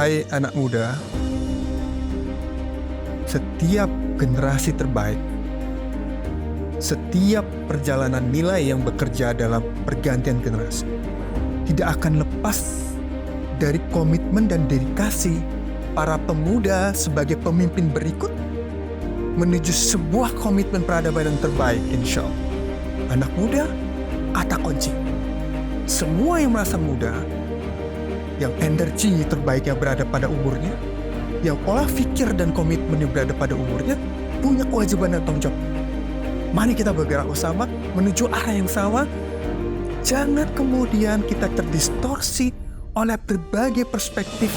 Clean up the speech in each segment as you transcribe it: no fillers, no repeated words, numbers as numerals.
Hai anak muda, setiap generasi terbaik, setiap perjalanan nilai yang bekerja dalam pergantian generasi tidak akan lepas dari komitmen dan dedikasi para pemuda sebagai pemimpin berikut menuju sebuah komitmen peradaban yang terbaik, insya Allah. Anak muda, kata kunci. Semua yang merasa muda, yang energi terbaiknya berada pada umurnya, yang pola pikir dan komitmen yang berada pada umurnya, punya kewajiban dan tanggung jawab. Mari kita bergerak bersama menuju arah yang sama. Jangan kemudian kita terdistorsi oleh berbagai perspektif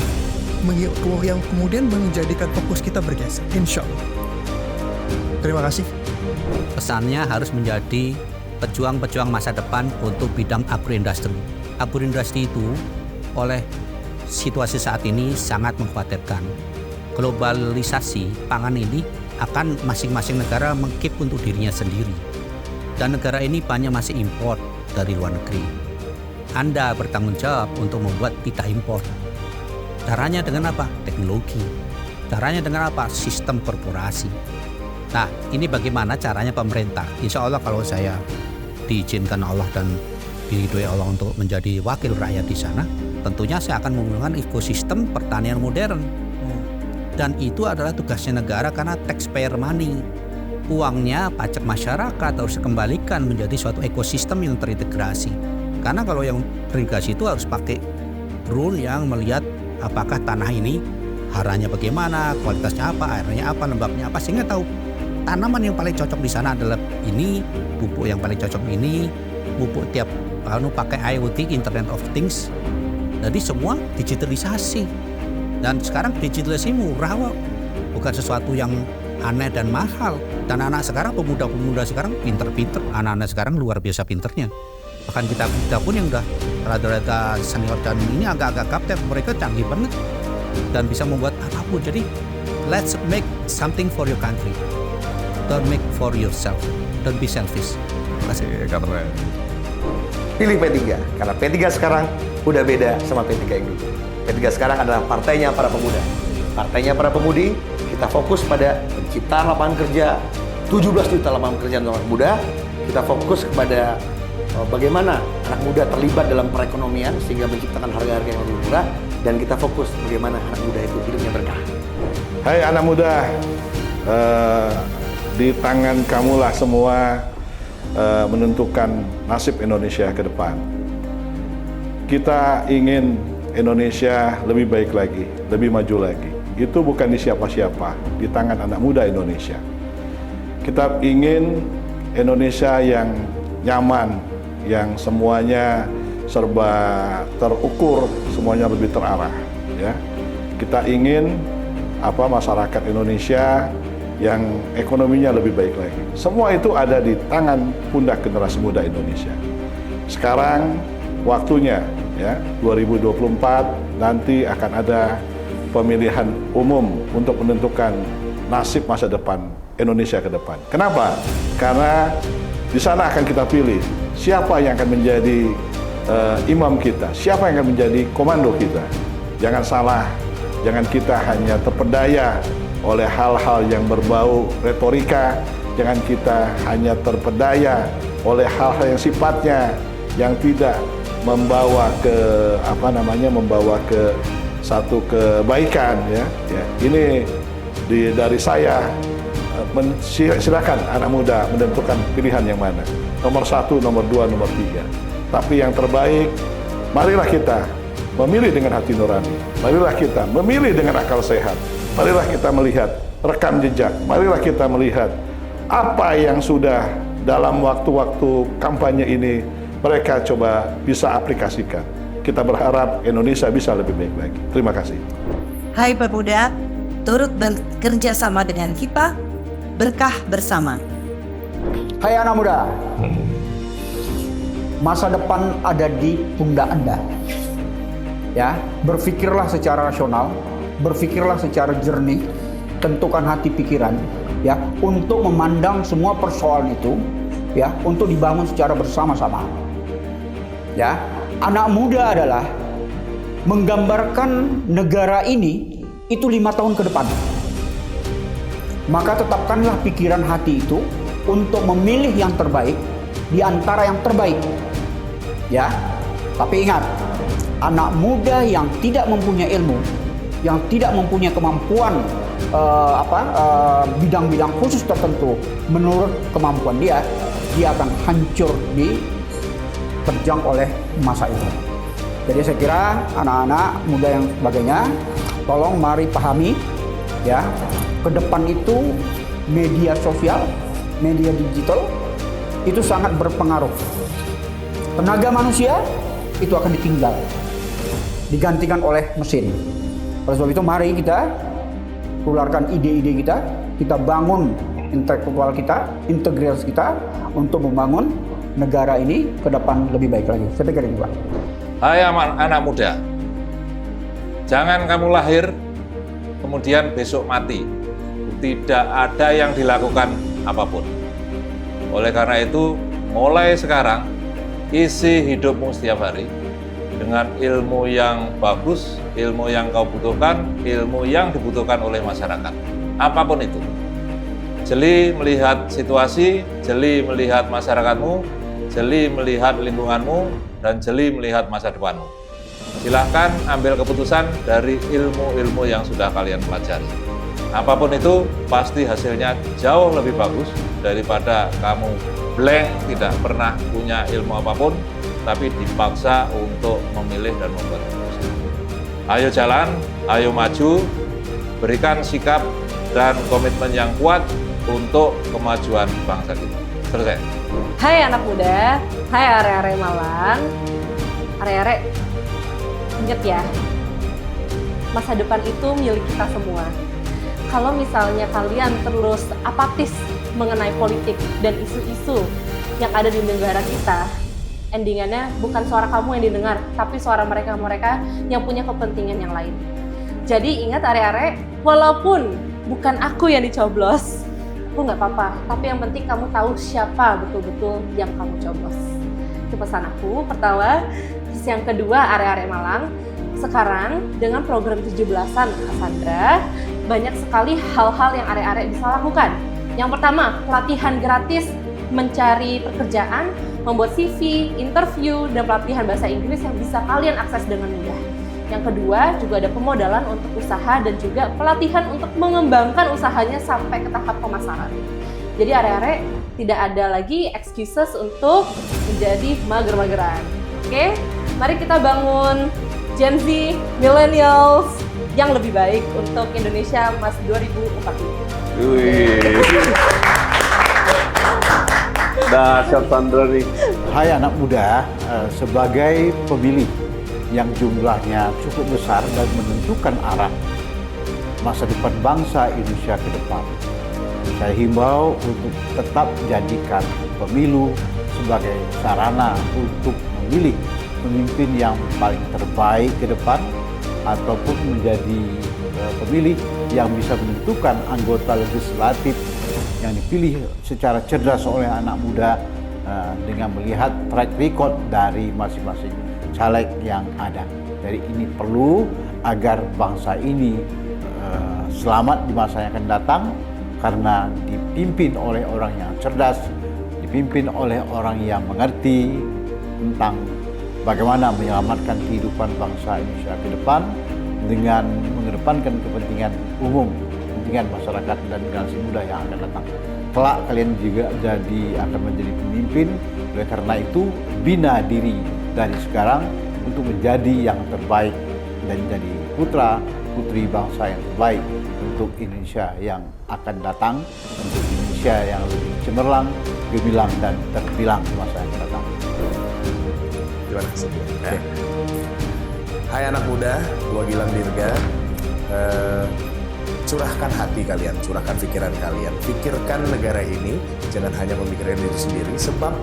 yang kemudian menjadikan fokus kita bergeser. Insya Allah. Terima kasih. Pesannya harus menjadi pejuang-pejuang masa depan untuk bidang agroindustri. Agroindustri itu oleh situasi saat ini sangat mengkhawatirkan. Globalisasi pangan ini akan masing-masing negara mengkeep untuk dirinya sendiri. Dan negara ini banyak masih import dari luar negeri. Anda bertanggung jawab untuk membuat tidak import. Caranya dengan apa? Teknologi. Caranya dengan apa? Sistem korporasi. Nah, ini bagaimana caranya pemerintah? Insya Allah kalau saya diizinkan Allah dan diridhoi Allah untuk menjadi wakil rakyat di sana, tentunya saya akan menggunakan ekosistem pertanian modern. Dan itu adalah tugasnya negara karena taxpayer money. Uangnya, pajak masyarakat harus dikembalikan menjadi suatu ekosistem yang terintegrasi. Karena kalau yang terintegrasi itu harus pakai rule yang melihat apakah tanah ini haranya bagaimana, kualitasnya apa, airnya apa, lembabnya apa, sehingga tahu tanaman yang paling cocok di sana adalah ini, pupuk yang paling cocok ini, pupuk tiap pakai IoT, Internet of Things. Jadi semua digitalisasi. Dan sekarang digitalisasi murah kok. Bukan sesuatu yang aneh dan mahal. Dan anak sekarang, pemuda-pemuda sekarang pinter-pinter. Anak-anak sekarang luar biasa pinternya. Bahkan kita pun yang udah rada-rada senior dan ini agak-agak kapten, mereka canggih banget. Dan bisa membuat apapun. Jadi let's make something for your country. Don't make for yourself. Don't be selfish. Terima kasih. Pilih P3, karena P3 sekarang udah beda sama P3 yang dulu. P3 sekarang adalah partainya para pemuda. Partainya para pemudi, kita fokus pada penciptaan lapangan kerja, 17 juta lapangan kerja untuk anak muda. Kita fokus kepada bagaimana anak muda terlibat dalam perekonomian sehingga menciptakan harga-harga yang lebih murah. Dan kita fokus bagaimana anak muda itu hidupnya berkah. Hai anak muda, di tangan kamulah semua menentukan nasib Indonesia ke depan. Kita ingin Indonesia lebih baik lagi, lebih maju lagi. Itu bukan di siapa-siapa, di tangan anak muda Indonesia. Kita ingin Indonesia yang nyaman, yang semuanya serba terukur, semuanya lebih terarah. Ya, kita ingin masyarakat Indonesia yang ekonominya lebih baik lagi. Semua itu ada di tangan pundak generasi muda Indonesia. Sekarang waktunya, ya, 2024 nanti akan ada pemilihan umum untuk menentukan nasib masa depan Indonesia ke depan. Kenapa? Karena di sana akan kita pilih siapa yang akan menjadi imam kita, siapa yang akan menjadi komando kita. Jangan salah, jangan kita hanya terpedaya oleh hal-hal yang berbau retorika, jangan kita hanya terpedaya oleh hal-hal yang sifatnya yang tidak membawa ke membawa ke satu kebaikan, ya. Ini dari saya, silakan anak muda menentukan pilihan yang mana, nomor 1, nomor 2, nomor 3. Tapi yang terbaik, marilah kita memilih dengan hati nurani, marilah kita memilih dengan akal sehat, marilah kita melihat rekam jejak, marilah kita melihat apa yang sudah dalam waktu-waktu kampanye ini mereka coba bisa aplikasikan. Kita berharap Indonesia bisa lebih baik lagi. Terima kasih. Hai pemuda, turut bekerja sama dengan kita, berkah bersama. Hai anak muda, masa depan ada di pundak Anda. Ya, berpikirlah secara rasional, berpikirlah secara jernih, tentukan hati pikiran, ya, untuk memandang semua persoalan itu, ya, untuk dibangun secara bersama-sama. Ya, anak muda adalah menggambarkan negara ini itu 5 tahun ke depan. Maka tetapkanlah pikiran hati itu untuk memilih yang terbaik di antara yang terbaik. Ya, tapi ingat, anak muda yang tidak mempunyai ilmu, yang tidak mempunyai kemampuan bidang-bidang khusus tertentu menurut kemampuan dia akan hancur diterjang oleh masa itu. Jadi saya kira anak-anak muda yang sebagainya, tolong mari pahami ya, ke depan itu media sosial, media digital itu sangat berpengaruh. Tenaga manusia itu akan ditinggal, digantikan oleh mesin. Oleh sebab itu mari kita keluarkan ide-ide kita bangun intelektual kita, integritas kita untuk membangun negara ini ke depan lebih baik lagi. Saya pikir itu, Pak. Hai anak muda, jangan kamu lahir kemudian besok mati. Tidak ada yang dilakukan apapun. Oleh karena itu, mulai sekarang isi hidupmu setiap hari dengan ilmu yang bagus, ilmu yang kau butuhkan, ilmu yang dibutuhkan oleh masyarakat. Apapun itu. Jeli melihat situasi, jeli melihat masyarakatmu, jeli melihat lingkunganmu, dan jeli melihat masa depanmu. Silahkan ambil keputusan dari ilmu-ilmu yang sudah kalian pelajari. Apapun itu, pasti hasilnya jauh lebih bagus daripada kamu blank, tidak pernah punya ilmu apapun, tapi dipaksa untuk memilih dan membuat keputusan. Ayo jalan, ayo maju, berikan sikap dan komitmen yang kuat untuk kemajuan bangsa kita. Selesai. Hai anak muda, hai are-are Malang, are-are, ingat ya, masa depan itu milik kita semua. Kalau misalnya kalian terus apatis mengenai politik dan isu-isu yang ada di negara kita, endingannya bukan suara kamu yang didengar, tapi suara mereka-mereka yang punya kepentingan yang lain. Jadi ingat are-are, walaupun bukan aku yang dicoblos, aku nggak apa-apa, tapi yang penting kamu tahu siapa betul-betul yang kamu coblos. Itu pesan aku, pertama. Terus yang kedua, are-are Malang, sekarang dengan program 17-an Cassandra, banyak sekali hal-hal yang are-are bisa lakukan. Yang pertama, pelatihan gratis mencari pekerjaan, membuat CV, interview, dan pelatihan bahasa Inggris yang bisa kalian akses dengan mudah. Yang kedua, juga ada pemodalan untuk usaha dan juga pelatihan untuk mengembangkan usahanya sampai ke tahap pemasaran. Jadi are-are tidak ada lagi excuses untuk menjadi mager-mageran. Oke, mari kita bangun Gen Z, Millennials yang lebih baik untuk Indonesia Mas 2045. Dasar Sandra nih. Hai anak muda, sebagai pemilih yang jumlahnya cukup besar dan menentukan arah masa depan bangsa Indonesia ke depan, saya himbau untuk tetap jadikan pemilu sebagai sarana untuk memilih pemimpin yang paling terbaik ke depan, ataupun menjadi pemilih yang bisa menentukan anggota legislatif yang dipilih secara cerdas oleh anak muda dengan melihat track record dari masing-masing caleg yang ada. Jadi ini perlu agar bangsa ini selamat di masa yang akan datang, karena dipimpin oleh orang yang cerdas, dipimpin oleh orang yang mengerti tentang bagaimana menyelamatkan kehidupan bangsa Indonesia ke depan dengan mengedepankan kepentingan umum, kepentingan masyarakat dan generasi muda yang akan datang. Kelak kalian juga akan menjadi pemimpin. Oleh karena itu, bina diri dari sekarang untuk menjadi yang terbaik dan menjadi putra putri bangsa yang terbaik untuk Indonesia yang akan datang, untuk Indonesia yang lebih cemerlang, gemilang dan terbilang di masa yang akan datang. Terima kasih. Hai anak muda, gua Gilang Dirga. Curahkan hati kalian, curahkan pikiran kalian, pikirkan negara ini, jangan hanya memikirkan diri sendiri, sebab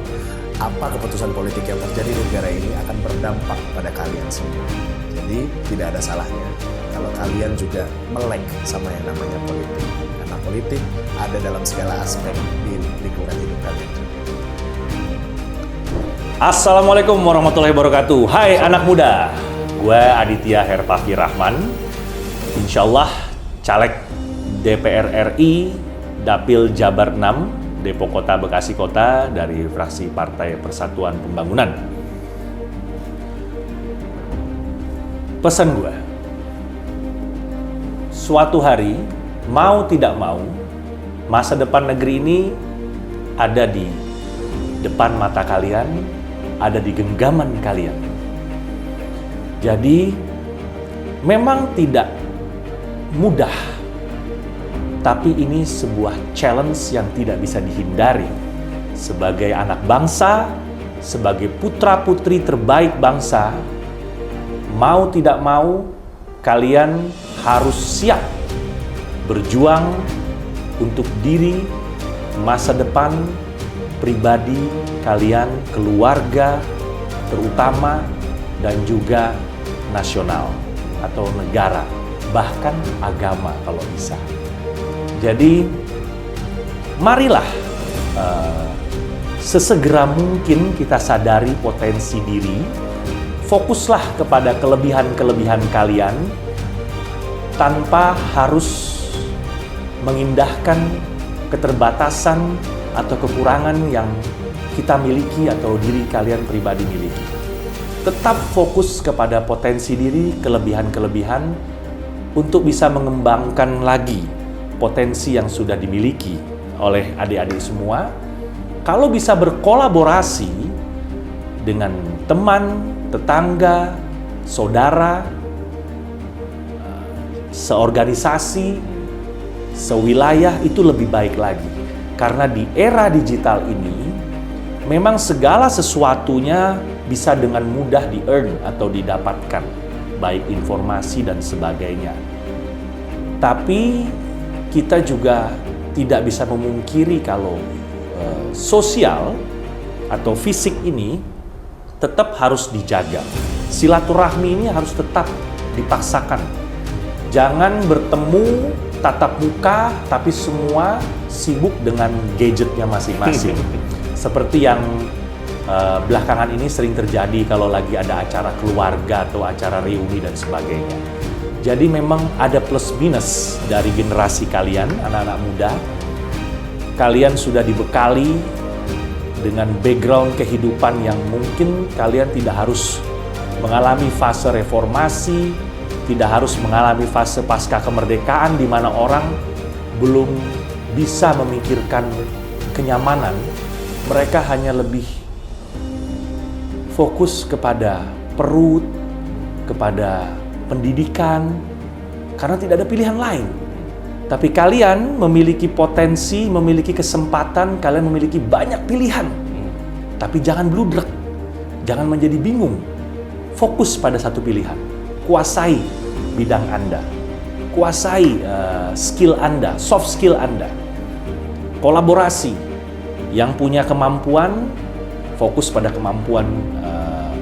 apa keputusan politik yang terjadi di negara ini akan berdampak pada kalian semua. Jadi tidak ada salahnya kalau kalian juga melek sama yang namanya politik, karena politik ada dalam segala aspek di lingkungan hidup kalian. Assalamualaikum warahmatullahi wabarakatuh. Hai anak muda, Gue Aditya Herpavi Rahman, insya Allah caleg DPR RI Dapil Jabar 6, Depok Kota Bekasi Kota dari fraksi Partai Persatuan Pembangunan. Pesan gue, suatu hari, mau tidak mau, masa depan negeri ini ada di depan mata kalian, ada di genggaman kalian. Jadi, memang tidak mudah, tapi ini sebuah challenge yang tidak bisa dihindari. Sebagai anak bangsa, sebagai putra-putri terbaik bangsa, mau tidak mau, kalian harus siap berjuang untuk diri, masa depan, pribadi kalian, keluarga, terutama, dan juga nasional atau negara, bahkan agama kalau bisa. Jadi, marilah sesegera mungkin kita sadari potensi diri, fokuslah kepada kelebihan-kelebihan kalian tanpa harus mengindahkan keterbatasan atau kekurangan yang kita miliki atau diri kalian pribadi miliki. Tetap fokus kepada potensi diri, kelebihan-kelebihan untuk bisa mengembangkan lagi potensi yang sudah dimiliki oleh adik-adik semua. Kalau bisa berkolaborasi dengan teman, tetangga, saudara, seorganisasi, sewilayah, itu lebih baik lagi. Karena di era digital ini, memang segala sesuatunya bisa dengan mudah di-earn atau didapatkan, baik informasi dan sebagainya. Tapi kita juga tidak bisa memungkiri kalau sosial atau fisik ini tetap harus dijaga. Silaturahmi ini harus tetap dipaksakan. Jangan bertemu tatap muka, tapi semua sibuk dengan gadgetnya masing-masing. Seperti yang belakangan ini sering terjadi kalau lagi ada acara keluarga atau acara reuni dan sebagainya. Jadi memang ada plus minus dari generasi kalian, anak-anak muda. Kalian sudah dibekali dengan background kehidupan yang mungkin kalian tidak harus mengalami fase reformasi, tidak harus mengalami fase pasca kemerdekaan di mana orang belum bisa memikirkan kenyamanan. Mereka hanya lebih fokus kepada perut, kepada pendidikan, karena tidak ada pilihan lain. Tapi kalian memiliki potensi, memiliki kesempatan, kalian memiliki banyak pilihan. Tapi jangan bludrek, jangan menjadi bingung. Fokus pada satu pilihan. Kuasai bidang Anda. Kuasai skill Anda, soft skill Anda. Kolaborasi. Yang punya kemampuan, fokus pada kemampuan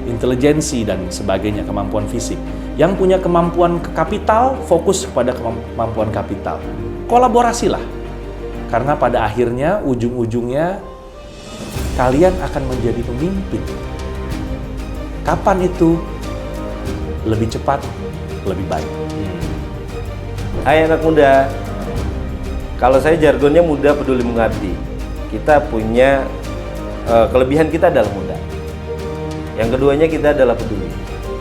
intelijensi dan sebagainya, kemampuan fisik. Yang punya kemampuan kapital, fokus kepada kemampuan kapital. Kolaborasilah. Karena pada akhirnya, ujung-ujungnya, kalian akan menjadi pemimpin. Kapan itu? Lebih cepat, lebih baik. Hai anak muda, kalau saya jargonnya muda peduli mengabdi. Kita punya kelebihan, kita adalah muda. Yang keduanya, kita adalah peduli.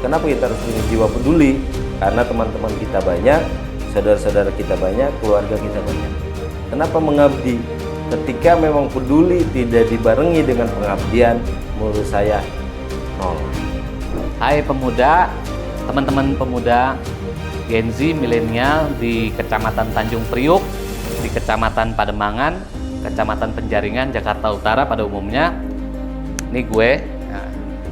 Kenapa kita harus punya jiwa peduli? Karena teman-teman kita banyak, saudara-saudara kita banyak, keluarga kita banyak. Kenapa mengabdi? Ketika memang peduli tidak dibarengi dengan pengabdian, menurut saya nol. Hai pemuda, teman-teman pemuda Gen Z milenial di Kecamatan Tanjung Priuk, di Kecamatan Pademangan, Kecamatan Penjaringan, Jakarta Utara pada umumnya. Ini gue, nah,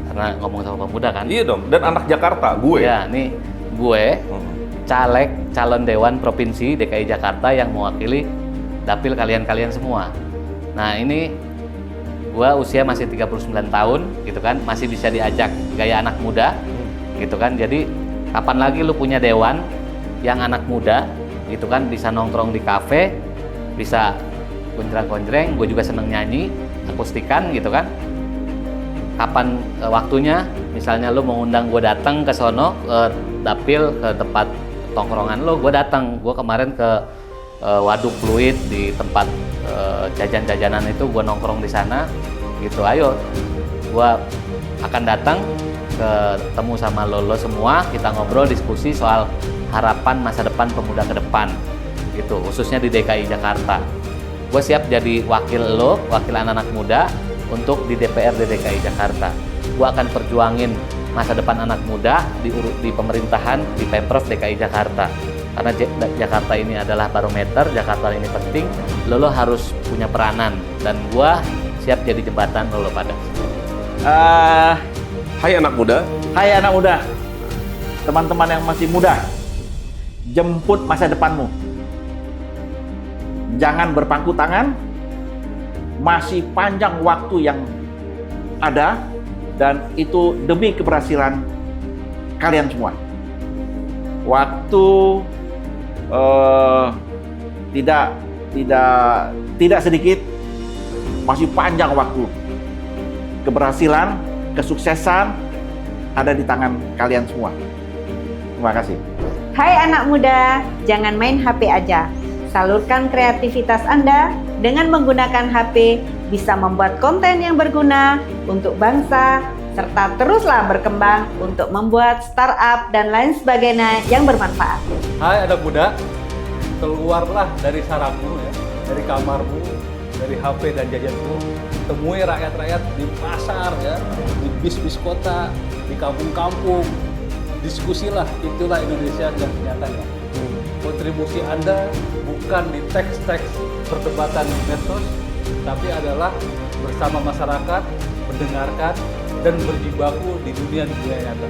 karena ngomong sama pemuda kan. Iya dong, dan anak Jakarta, gue. Ya, nih gue, caleg calon Dewan Provinsi DKI Jakarta yang mewakili dapil kalian-kalian semua. Nah ini gue usia masih 39 tahun gitu kan, masih bisa diajak gaya anak muda gitu kan. Jadi kapan lagi lu punya dewan yang anak muda gitu kan, bisa nongkrong di kafe, bisa gonjreng-gonjreng, gue juga seneng nyanyi akustikan gitu kan. kapan waktunya. Misalnya lu mau undang gue datang ke sono, ke dapil, ke tempat tongkrongan lu, gue datang. Gue kemarin ke Waduk Fluid, di tempat jajan-jajanan itu, gue nongkrong di sana gitu. Ayo, gue akan datang ketemu sama lo semua, kita ngobrol, diskusi soal harapan masa depan pemuda ke depan gitu, khususnya di DKI Jakarta. Gue siap jadi wakil lo, wakil anak-anak muda untuk di DPRD DKI Jakarta. Gue akan perjuangin masa depan anak muda di pemerintahan, di Pemprov DKI Jakarta. Karena Jakarta ini adalah barometer, Jakarta ini penting, lo harus punya peranan. Dan gue siap jadi jembatan lo pada. Hai anak muda. Hai anak muda, teman-teman yang masih muda, jemput masa depanmu. Jangan berpangku tangan, masih panjang waktu yang ada, dan itu demi keberhasilan kalian semua. Waktu tidak sedikit, masih panjang waktu. Keberhasilan, kesuksesan ada di tangan kalian semua. Terima kasih. Hai anak muda, jangan main HP aja. Salurkan kreativitas Anda dengan menggunakan HP, bisa membuat konten yang berguna untuk bangsa, serta teruslah berkembang untuk membuat startup dan lain sebagainya yang bermanfaat. Hai anak muda, keluarlah dari sarangmu ya, dari kamarmu, dari HP dan jajanmu. Temui rakyat-rakyat di pasar ya, di bis-bis kota, di kampung-kampung. Diskusilah, itulah Indonesia yang nyatanya. Kontribusi Anda bukan di teks-teks perdebatan di medsos, tapi adalah bersama masyarakat, mendengarkan, dan berjibaku di dunia nyata.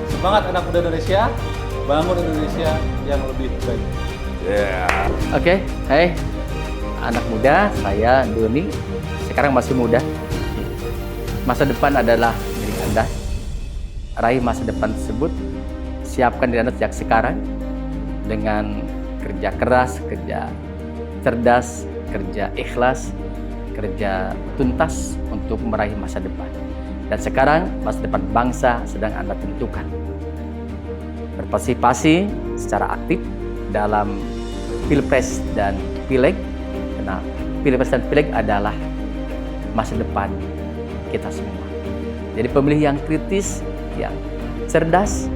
Semangat anak muda Indonesia, bangun Indonesia yang lebih baik. Oke, hai anak muda, saya Doni. Sekarang masih muda. Masa depan adalah milik Anda. Raih masa depan tersebut. Siapkan diri Anda sejak sekarang dengan kerja keras, kerja cerdas, kerja ikhlas, kerja tuntas untuk meraih masa depan. Dan sekarang masa depan bangsa sedang Anda tentukan. Berpartisipasi secara aktif dalam Pilpres dan Pileg, karena Pilpres dan Pileg adalah masa depan kita semua. Jadi pemilih yang kritis, yang cerdas,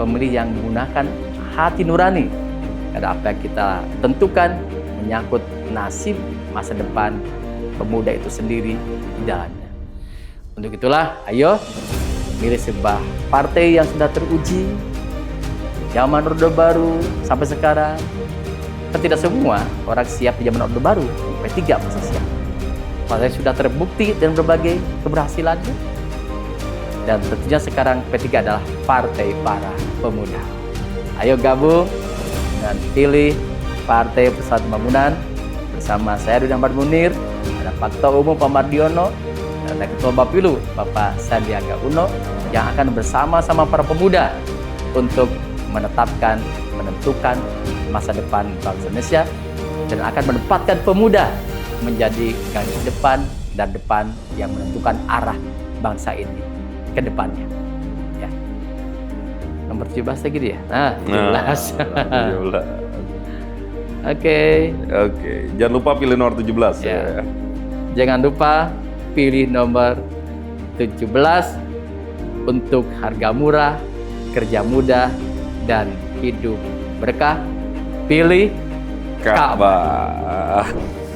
pemilih yang menggunakan hati nurani. Karena apa yang kita tentukan menyangkut nasib masa depan pemuda itu sendiri di dalamnya. Untuk itulah, ayo milih sebuah partai yang sudah teruji, zaman Orde Baru sampai sekarang. Kan tidak semua orang siap di zaman Orde Baru, P3 masih siap. Partai sudah terbukti dan berbagai keberhasilannya. Dan tentunya sekarang P3 adalah partai para pemuda. Ayo gabung dan pilih Partai Persatuan Pembangunan bersama saya Dudi Ahmad Munir, ada Pak Ketua Umum Pak Mardiono, dan ada Ketua Bapilu Bapak Sandiaga Uno yang akan bersama-sama para pemuda untuk menetapkan, menentukan masa depan bangsa Indonesia dan akan menempatkan pemuda menjadi garis depan dan depan yang menentukan arah bangsa ini ke depannya. Ya. Nomor 17 lagi dia. Nah, 17. Oke. Jangan lupa pilih nomor 17 ya. Jangan lupa pilih nomor 17 untuk harga murah, kerja mudah, dan hidup berkah. Pilih Ka'bah.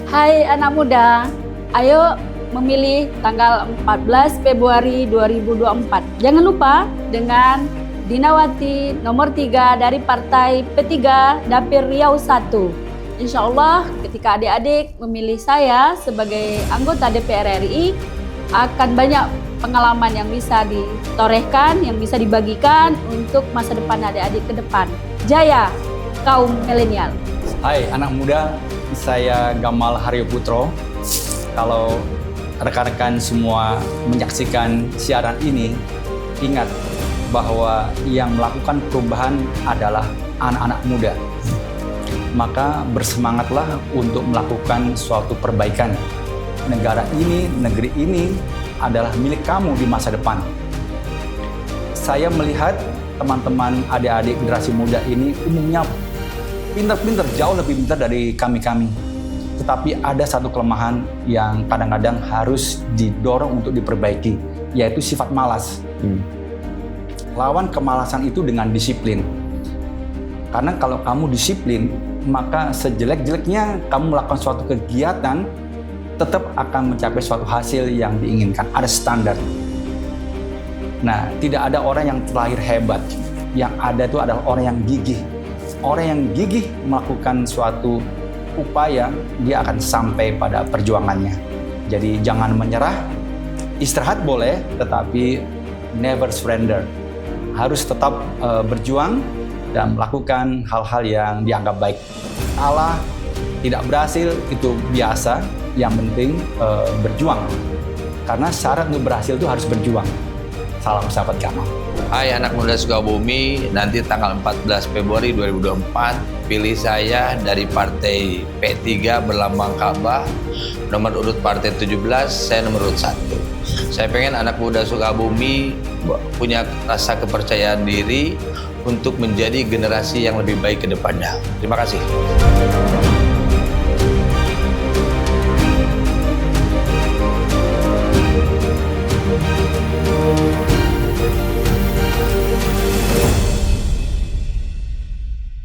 Hai anak muda, ayo memilih tanggal 14 Februari 2024. Jangan lupa dengan Dinawati nomor 3 dari Partai P3 Dapil Riau 1. Insya Allah ketika adik-adik memilih saya sebagai anggota DPR RI, akan banyak pengalaman yang bisa ditorehkan, yang bisa dibagikan untuk masa depan adik-adik ke depan. Jaya kaum milenial. Hai anak muda, saya Gamal Haryo Putro. Kalau rekan-rekan semua menyaksikan siaran ini, ingat bahwa yang melakukan perubahan adalah anak-anak muda. Maka bersemangatlah untuk melakukan suatu perbaikan. Negara ini, negeri ini adalah milik kamu di masa depan. Saya melihat teman-teman adik-adik generasi muda ini umumnya pintar-pintar, jauh lebih pintar dari kami-kami. Tetapi ada satu kelemahan yang kadang-kadang harus didorong untuk diperbaiki, yaitu sifat malas. Lawan kemalasan itu dengan disiplin. Karena kalau kamu disiplin, maka sejelek-jeleknya kamu melakukan suatu kegiatan, tetap akan mencapai suatu hasil yang diinginkan. Ada standar. Nah, tidak ada orang yang terlahir hebat. Yang ada itu adalah orang yang gigih. Orang yang gigih melakukan suatu upaya, dia akan sampai pada perjuangannya. Jadi jangan menyerah, istirahat boleh, tetapi never surrender. Harus tetap berjuang dan melakukan hal-hal yang dianggap baik. Allah tidak berhasil, itu biasa. Yang penting berjuang. Karena syarat untuk berhasil itu harus berjuang. Salam sahabat Gamal. Hai anak muda Sukabumi, nanti tanggal 14 Februari 2024 pilih saya dari partai P3 berlambang Ka'bah, nomor urut partai 17, saya nomor urut 1. Saya pengen anak muda Sukabumi punya rasa kepercayaan diri untuk menjadi generasi yang lebih baik ke depannya. Terima kasih.